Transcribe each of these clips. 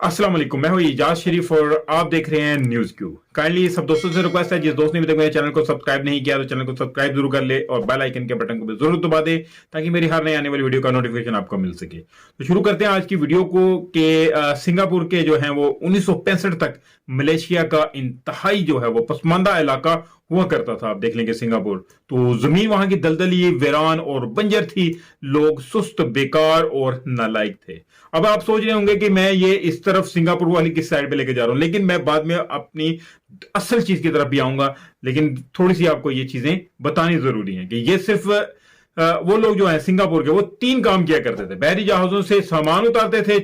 अस्सलाम वालेकुम, मैं हूं इजाज शरीफ और आप देख रहे हैं न्यूज क्यू। काइंडली सब दोस्तों से रिक्वेस्ट है, जिस दोस्त ने अभी तक मेरे चैनल को सब्सक्राइब नहीं किया तो चैनल को सब्सक्राइब जरूर कर ले और बेल आइकन के बटन को भी जरूर दबा दे ताकि मेरी हर नई आने वाली वीडियो का नोटिफिकेशन आपको मिल सके। तो शुरू करते हैं आज की वीडियो को कि सिंगापुर के जो है वो 1965 तक मलेशिया का इंतहाई जो है वो पसमानदा इलाका हुआ करता था। आप देख लेंगे सिंगापुर तो जमीन वहां की दलदली, वीरान और बंजर थी। लोग सुस्त, बेकार और नालायक थे। अब आप सोच रहे होंगे कि मैं ये इस तरफ सिंगापुर वाली किस साइड पे लेके जा रहा हूं, लेकिन मैं बाद में अपनी असल चीज की तरफ भी आऊंगा। लेकिन थोड़ी सी आपको ये चीजें बतानी जरूरी है कि ये सिर्फ वो लोग जो है सिंगापुर के, वो 3 काम किया करते थे। बहरी जहाजों से सामान उतारते थे,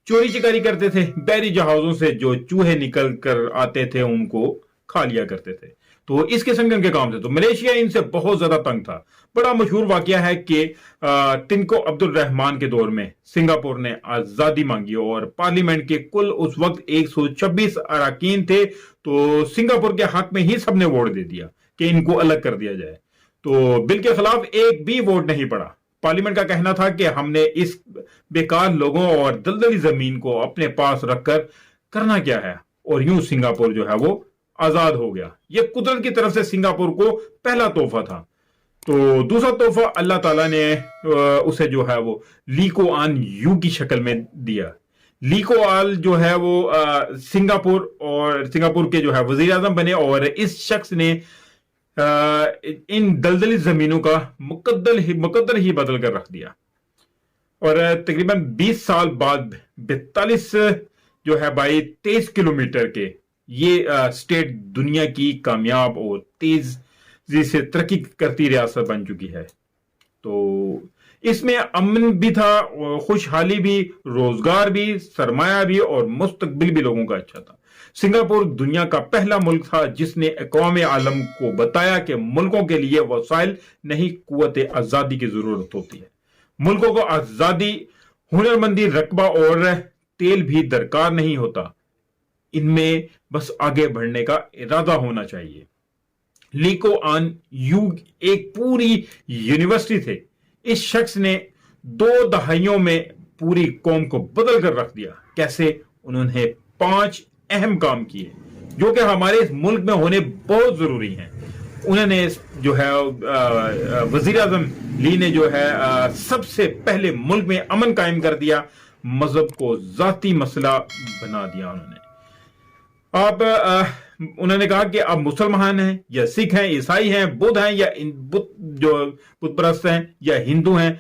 चोरी चिकारी करते थे, बहरी जहाजों से जो चूहे निकल कर आते थे उनको खा लिया करते थे। तो इस किस्म के उनके काम थे। तो मलेशिया इनसे बहुत ज्यादा तंग था। बड़ा मशहूर वाकया है कि तिनको अब्दुल रहमान के दौर में सिंगापुर ने आजादी मांगी और पार्लियामेंट के कुल उस वक्त 126 अरकान थे। तो सिंगापुर के हक में ही सबने वोट दे दिया कि इनको अलग कर दिया जाए। तो बिल के खिलाफ एक भी वोट नहीं पड़ा। पार्लियामेंट का कहना था कि हमने इस बेकार लोगों और दलदली जमीन को अपने पास रखकर करना क्या है, और यूं सिंगापुर जो है वो आजाद हो गया। यह कुदरत की तरफ से सिंगापुर को पहला तोहफा था। तो दूसरा तोहफा अल्लाह ताला ने उसे जो है वो ली कुआन यू की शक्ल में दिया। ली कुआन जो है वो सिंगापुर के जो है वजीर आजम बने और इस शख्स ने इन दलदली जमीनों का मुकद्दर ही बदल कर रख दिया। और तकरीबन 20 साल बाद 42 जो है भाई 23 किलोमीटर के ये स्टेट दुनिया की कामयाब और तेजी से तरक्की करती रियासत बन चुकी है। तो इसमें अमन भी था, खुशहाली भी, रोजगार भी, सरमाया भी और मुस्तकबिल भी लोगों का अच्छा था। सिंगापुर दुनिया का पहला मुल्क था जिसने अक़वाम आलम को बताया कि मुल्कों के लिए वसाइल नहीं, कुव्वत आजादी की जरूरत होती है। मुल्कों को आजादी, हुनरमंदी, रकबा और तेल भी दरकार नहीं होता, इनमें बस आगे बढ़ने का इरादा होना चाहिए। ली कुआन यू एक पूरी यूनिवर्सिटी थे। इस शख्स ने 2 दहाइयों में पूरी कौम को बदल कर रख दिया। कैसे? उन्होंने 5 अहम काम किए जो कि हमारे इस मुल्क में होने बहुत जरूरी हैं। उन्होंने जो है वजीर आजम ली ने जो है सबसे पहले मुल्क में अमन कायम कर दिया। मजहब को जाती मसला बना दिया उन्होंने कहा कि अब मुसलमान हैं या सिख हैं, ईसाई हैं, बुद्ध हैं या बुद्ध परस्त हैं या हिंदू हैं,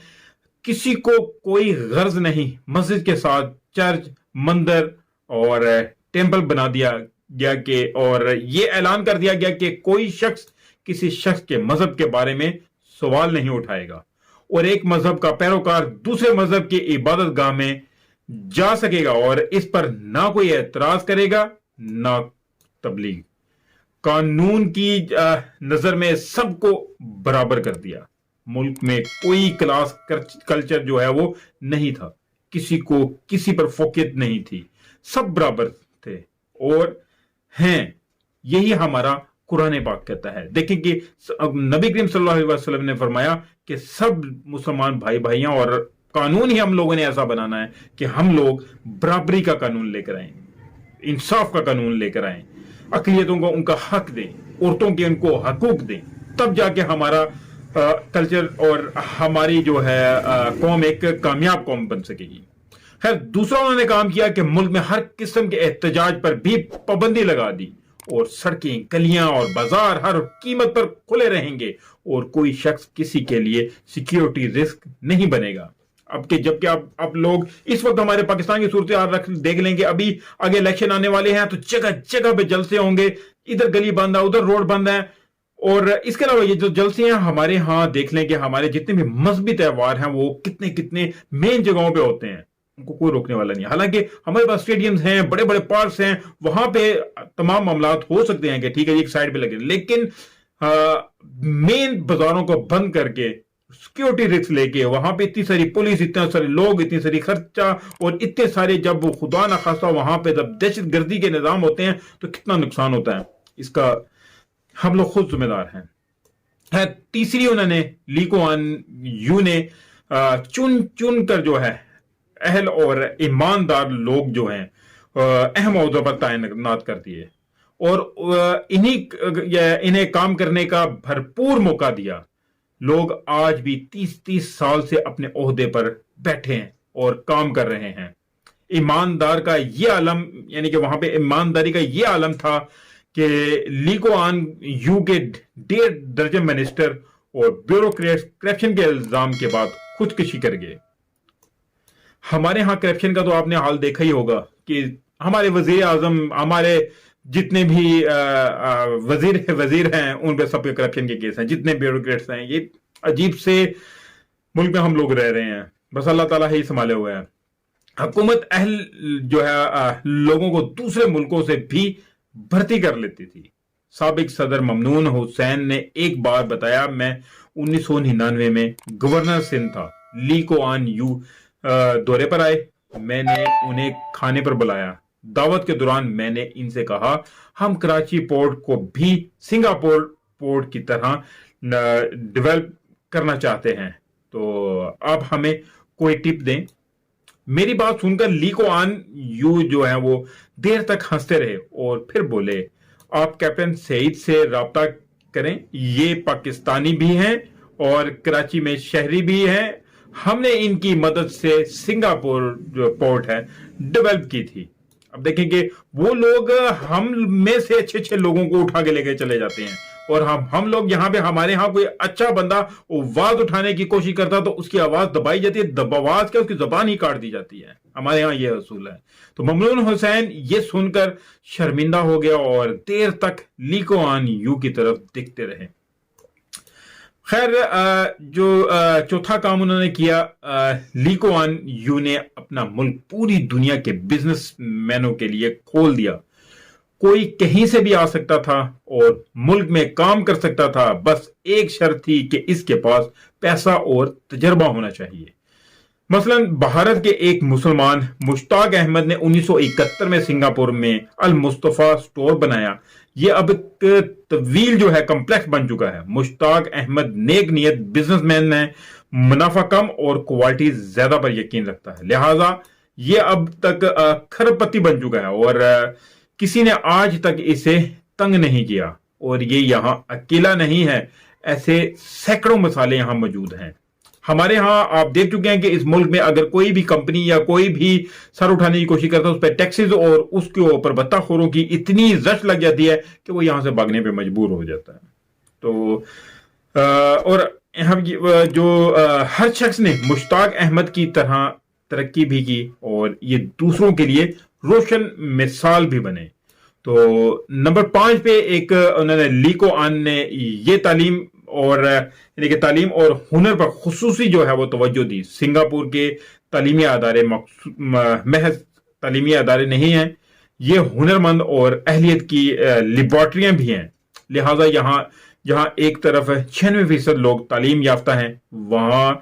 किसी को कोई गर्ज नहीं। मस्जिद के साथ चर्च, मंदिर और टेंपल बना दिया गया कि, और ये ऐलान कर दिया गया कि कोई शख्स किसी शख्स के मजहब के बारे में सवाल नहीं उठाएगा और एक मजहब का पैरोकार दूसरे मजहब की इबादत गाह में जा सकेगा और इस पर ना कोई एतराज करेगा ना तबलीग। कानून की नजर में सबको बराबर कर दिया। मुल्क में कोई क्लास कल्चर जो है वो नहीं था, किसी को किसी पर फोकियत नहीं थी, सब बराबर थे और हैं। यही हमारा कुरान पाक कहता है। देखें कि नबी करीम सल्लल्लाहु अलैहि वसल्लम ने फरमाया कि सब मुसलमान भाई भाइयां, और कानून ही हम लोगों ने ऐसा बनाना है कि हम लोग बराबरी का कानून लेकर आए, इंसाफ का कानून लेकर आए, अक़लियतों को उनका हक दें, औरतों के उनको हकूक दें, तब जाके हमारा कल्चर और हमारी जो है कौम एक कामयाब कौम बन सकेगी। खैर, दूसरा उन्होंने काम किया कि मुल्क में हर किस्म के एहतजाज पर भी पाबंदी लगा दी और सड़कें, गलियां और बाजार हर कीमत पर खुले रहेंगे और कोई शख्स किसी के लिए सिक्योरिटी रिस्क नहीं बनेगा। जबकि आप लोग इस वक्त हमारे पाकिस्तान की सूरत हाल देख लेंगे। अभी आगे इलेक्शन आने वाले हैं तो जगह जगह पे जलसे होंगे, इधर गली बंद है, उधर रोड बंद है। और इसके अलावा ये जो जलसे हैं हमारे यहाँ देख लें कि हमारे जितने भी मजहबी त्यौहार हैं वो कितने कितने मेन जगहों पे होते हैं, उनको कोई रोकने वाला नहीं। हालांकि हमारे पास स्टेडियम्स हैं, बड़े बड़े पार्क्स हैं, वहां पे तमाम मामलात हो सकते हैं कि ठीक है एक साइड पे लगे, लेकिन मेन बाजारों को बंद करके सिक्योरिटी रिस्क लेके वहां पे इतनी सारी पुलिस, इतने सारे लोग, इतनी सारी खर्चा और इतने सारे, जब वो खुदा ना खास्ता वहां पे जब दहशत गर्दी के निजाम होते हैं तो कितना नुकसान होता है, इसका हम लोग खुद जिम्मेदार हैं। तीसरी उन्होंने ली कुआन यू ने चुन चुन कर जो है अहल और ईमानदार लोग जो हैं अहम ओहदों पर तैनात करती है और इन्हें काम करने का भरपूर मौका दिया। लोग आज भी 30-30 साल से अपने ओहदे पर बैठे हैं और काम कर रहे हैं। ईमानदार का ये आलम, यानी कि वहां पे ईमानदारी का ये आलम था कि ली कुआन यू के 1.5 दर्जन मिनिस्टर और ब्यूरोक्रेट्स करप्शन के इल्जाम के बाद खुदकुशी कर गए। हमारे यहाँ करप्शन का तो आपने हाल देखा ही होगा कि हमारे वजीर आजम, हमारे जितने भी वजीर हैं उन पे सब पे करप्शन के केस हैं, जितने ब्यूरोक्रेट्स हैं। ये अजीब से मुल्क में हम लोग रह रहे हैं, बस अल्लाह ताला ही संभाले हुए हैं। हुकूमत अहल जो है लोगों को दूसरे मुल्कों से भी भर्ती कर लेती थी। साबिक सदर ममनून हुसैन ने एक बार बताया, मैं 1999 में गवर्नर सिंध था, ली कुआन यू दौरे पर आए, मैंने उन्हें खाने पर बुलाया। दावत के दौरान मैंने इनसे कहा हम कराची पोर्ट को भी सिंगापुर पोर्ट की तरह डेवलप करना चाहते हैं, तो आप हमें कोई टिप दें। मेरी बात सुनकर ली कुआन यू जो है वो देर तक हंसते रहे और फिर बोले, आप कैप्टन सईद से राब्ता करें, ये पाकिस्तानी भी हैं और कराची में शहरी भी हैं। हमने इनकी मदद से सिंगापुर जो पोर्ट है डेवलप की थी। अब देखेंगे वो लोग हम में से अच्छे अच्छे लोगों को उठा के लेके चले जाते हैं और हम लोग यहाँ पे, हमारे यहाँ कोई अच्छा बंदा आवाज उठाने की कोशिश करता तो उसकी आवाज दबाई जाती है, आवाज क्या उसकी जबान ही काट दी जाती है। हमारे यहाँ ये असूल है। तो ममनून हुसैन ये सुनकर शर्मिंदा हो गया और देर तक ली कुआन यू की तरफ देखते रहे। खैर, जो चौथा काम उन्होंने किया, ली कुआन यू ने अपना मुल्क पूरी दुनिया के बिजनेसमैनों के लिए खोल दिया। कोई कहीं से भी आ सकता था और मुल्क में काम कर सकता था, बस एक शर्त थी कि इसके पास पैसा और तजर्बा होना चाहिए। मसलन भारत के एक मुसलमान मुश्ताक अहमद ने 1971 में सिंगापुर में अल मुस्तफा स्टोर बनाया। ये अब एक तवील जो है कम्प्लेक्स बन चुका है। मुश्ताक अहमद नेक नियत बिजनेसमैन है, मुनाफा कम और क्वालिटी ज्यादा पर यकीन रखता है, लिहाजा ये अब तक खरबपति बन चुका है और किसी ने आज तक इसे तंग नहीं किया। और ये यहां अकेला नहीं है, ऐसे सैकड़ों मिसालें यहां मौजूद हैं। हमारे यहां आप देख चुके हैं कि इस मुल्क में अगर कोई भी कंपनी या कोई भी सर उठाने की कोशिश करता है, उस पर टैक्सेस और उसके ऊपर भत्ताखोरों की इतनी जश लग जाती है कि वो यहां से भागने पे मजबूर हो जाता है। तो और हम जो हर शख्स ने मुश्ताक अहमद की तरह तरक्की भी की और ये दूसरों के लिए रोशन मिसाल भी बने। तो नंबर 5 पे एक उन्होंने ली कुआन ने ये तालीम और यानी कि तालीम और हुनर पर खुसूसी जो है वो तवज्जो दी। सिंगापुर के तालीमी अदारे महज तालीमी अदारे नहीं हैं, ये हुनरमंद और अहलियत की लेबॉर्ट्रियां भी हैं। लिहाजा यहाँ जहां एक तरफ 96% लोग तालीम याफ्ता हैं, वहां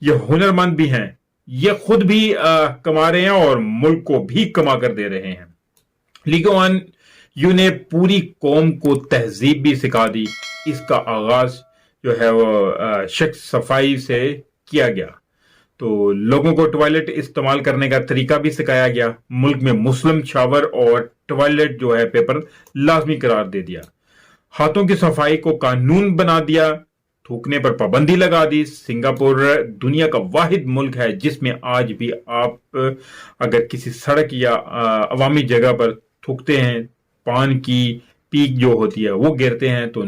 ये हुनरमंद भी हैं, ये खुद भी कमा रहे हैं और मुल्क को भी कमा कर दे रहे हैं। ली कुआन यू ने पूरी कौम को तहजीब भी सिखा दी। इसका आगाज जो है वो शख्स सफाई से किया गया, तो लोगों को टॉयलेट इस्तेमाल करने का तरीका भी सिखाया गया। मुल्क में मुस्लिम शावर और टॉयलेट जो है पेपर लाजमी करार दे दिया। हाथों की सफाई को कानून बना दिया, थूकने पर पाबंदी लगा दी। सिंगापुर दुनिया का वाहिद मुल्क है जिसमें आज भी आप अगर किसी सड़क या अवामी जगह पर थूकते हैं, पान की पीक जो होती है वो गिरते हैं, तो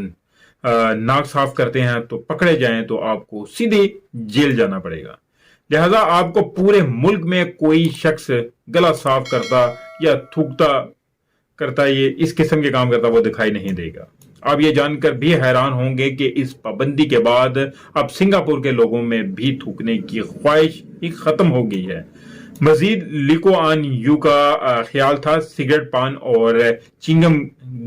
नाक साफ करते हैं तो पकड़े जाएं तो आपको सीधे जेल जाना पड़ेगा। लिहाजा आपको पूरे मुल्क में कोई शख्स गला साफ करता या थूकता करता, ये इस किस्म के काम करता वो दिखाई नहीं देगा। आप ये जानकर भी हैरान होंगे कि इस पाबंदी के बाद अब सिंगापुर के लोगों में भी थूकने की ख्वाहिश ही खत्म हो गई है। मजीद ली कुआन यू का ख्याल था सिगरेट, पान और चिंगम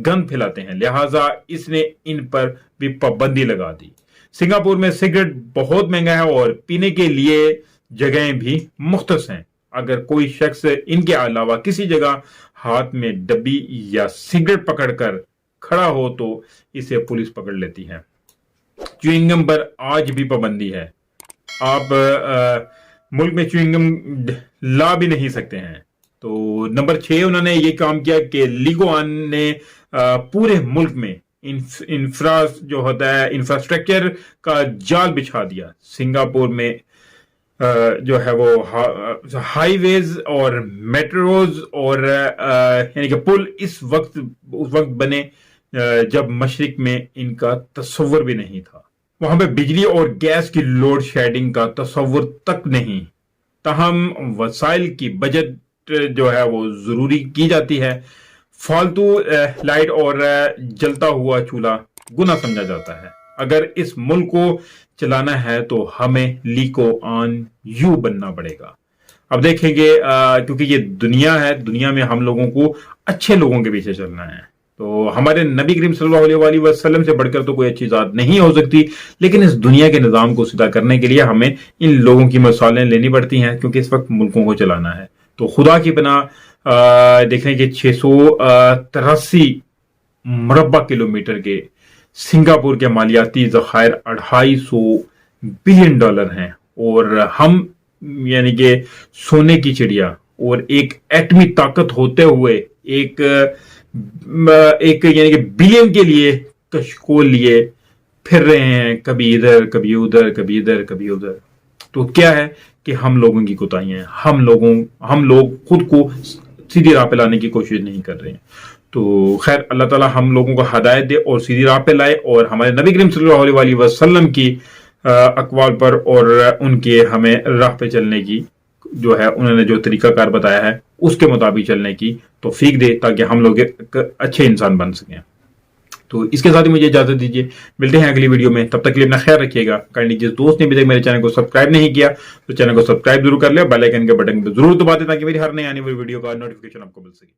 गंद फैलाते हैं, लिहाजा इसने इन पर भी पाबंदी लगा दी। सिंगापुर में सिगरेट बहुत महंगा है और पीने के लिए जगहें भी मुख्तस हैं। अगर कोई शख्स इनके अलावा किसी जगह हाथ में डब्बी या सिगरेट पकड़कर खड़ा हो तो इसे पुलिस पकड़ लेती है। च्युइंगम पर आज भी पाबंदी है। आप मुल्क में च्युइंगम ला भी नहीं सकते हैं। تو نمبر 6 انہوں نے یہ کام کیا کہ لیگوان نے پورے ملک میں جو ہوتا ہے انفراسٹرکچر کا جال بچھا دیا. سنگاپور میں جو ہے وہ ہائی ویز اور میٹروز اور یعنی کہ پل اس وقت بنے جب مشرق میں ان کا تصور بھی نہیں تھا. وہاں پہ بجلی اور گیس کی لوڈ شیڈنگ کا تصور تک نہیں. تاہم وسائل کی بجٹ جو ہے وہ ضروری کی جاتی ہے. فالتو لائٹ اور جلتا ہوا چولہا گناہ سمجھا جاتا ہے. اگر اس ملک کو چلانا ہے تو ہمیں لیکو آن یو بننا پڑے گا. اب دیکھیں گے کیونکہ یہ دنیا ہے, دنیا میں ہم لوگوں کو اچھے لوگوں کے پیچھے چلنا ہے. تو ہمارے نبی کریم صلی اللہ علیہ وسلم سے بڑھ کر تو کوئی اچھی ذات نہیں ہو سکتی, لیکن اس دنیا کے نظام کو سیدھا کرنے کے لیے ہمیں ان لوگوں کی مثالیں لینی پڑتی ہیں, کیونکہ اس وقت ملکوں کو چلانا ہے. تو خدا کی پناہ دیکھیں کہ 683 مربع کلومیٹر کے سنگاپور کے مالیاتی ذخائر $250 بلین ہیں, اور ہم یعنی کہ سونے کی چڑیا اور ایک ایٹمی طاقت ہوتے ہوئے ایک یعنی کہ بلین کے لیے کشکول لیے پھر رہے ہیں, کبھی ادھر کبھی ادھر کبھی ادھر کبھی ادھر. تو کیا ہے کہ ہم لوگوں کی کوتاہیاں ہیں, ہم لوگ خود کو سیدھی راہ پہ لانے کی کوشش نہیں کر رہے ہیں. تو خیر اللہ تعالیٰ ہم لوگوں کو ہدایت دے اور سیدھی راہ پہ لائے, اور ہمارے نبی کریم صلی اللہ علیہ وسلم کی اقوال پر اور ان کے ہمیں راہ پہ چلنے کی جو ہے انہوں نے جو طریقہ کار بتایا ہے اس کے مطابق چلنے کی توفیق دے, تاکہ ہم لوگ ایک اچھے انسان بن سکیں. تو اس کے ساتھ ہی مجھے اجازت دیجیے, ملتے ہیں اگلی ویڈیو میں. تب تک کے لیے اپنا خیال رکھیے گا. کائنڈلی جس دوست نے ابھی تک میرے چینل کو سبسکرائب نہیں کیا تو چینل کو سبسکرائب ضرور کر لیں, بیل آئیکن کے بٹن پہ ضرور دبا دیں تاکہ میری ہر نئی آنے والی ویڈیو کا نوٹیفیکیشن آپ کو مل سکے.